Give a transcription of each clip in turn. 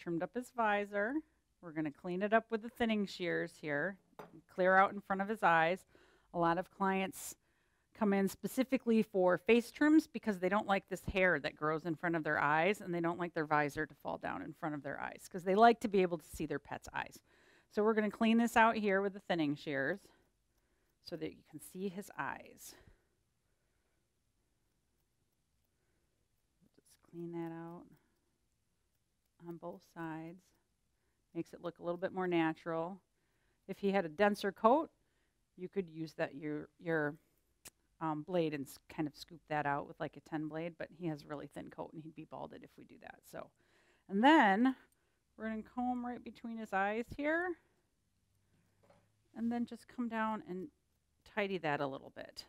trimmed up his visor. We're going to clean it up with the thinning shears here, clear out in front of his eyes. A lot of clients come in specifically for face trims because they don't like this hair that grows in front of their eyes, and they don't like their visor to fall down in front of their eyes because they like to be able to see their pet's eyes. So we're going to clean this out here with the thinning shears so that you can see his eyes. Just clean that out on both sides. Makes it look a little bit more natural. If he had a denser coat, you could use that your blade and kind of scoop that out with like a 10 blade, but he has a really thin coat and he'd be balded if we do that. So, and then we're going to comb right between his eyes here, and then just come down and tidy that a little bit.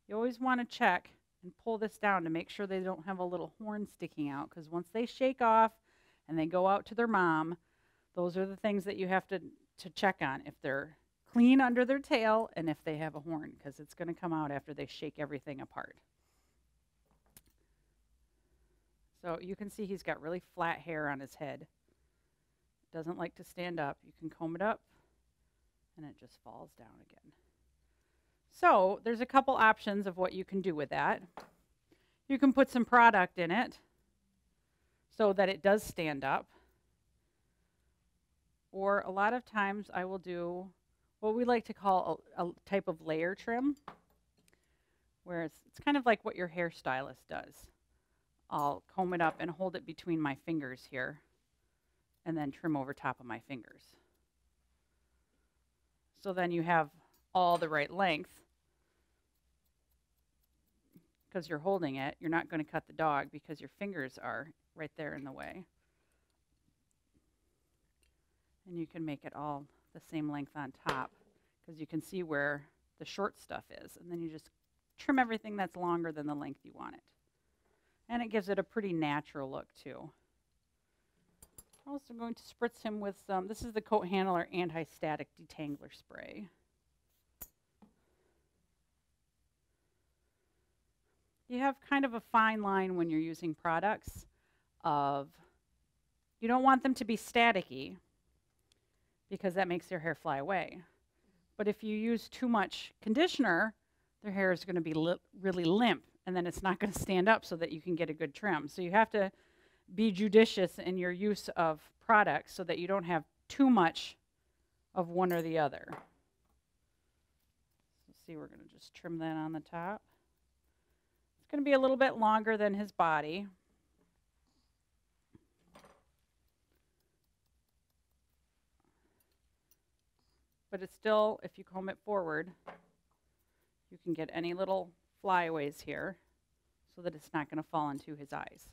You always want to check and pull this down to make sure they don't have a little horn sticking out, because once they shake off and they go out to their mom, those are the things that you have to check on, if they're clean under their tail and if they have a horn, because it's going to come out after they shake everything apart. So you can see he's got really flat hair on his head. Doesn't like to stand up. You can comb it up and it just falls down again. So there's a couple options of what you can do with that. You can put some product in it so that it does stand up. Or a lot of times I will do what we like to call a type of layer trim, where it's kind of like what your hairstylist does. I'll comb it up and hold it between my fingers here and then trim over top of my fingers. So then you have all the right length. Because you're holding it, you're not going to cut the dog because your fingers are right there in the way. And you can make it all the same length on top, because you can see where the short stuff is. And then you just trim everything that's longer than the length you want it. And it gives it a pretty natural look too. I'm also going to spritz him with some, this is the Coat Handler Anti-Static Detangler Spray. You have kind of a fine line when you're using products of, you don't want them to be staticky, because that makes their hair fly away. But if you use too much conditioner, their hair is going to be really limp, and then it's not going to stand up so that you can get a good trim. So you have to be judicious in your use of products so that you don't have too much of one or the other. So see, we're going to just trim that on the top. It's going to be a little bit longer than his body. But it's still, if you comb it forward, you can get any little flyaways here so that it's not going to fall into his eyes.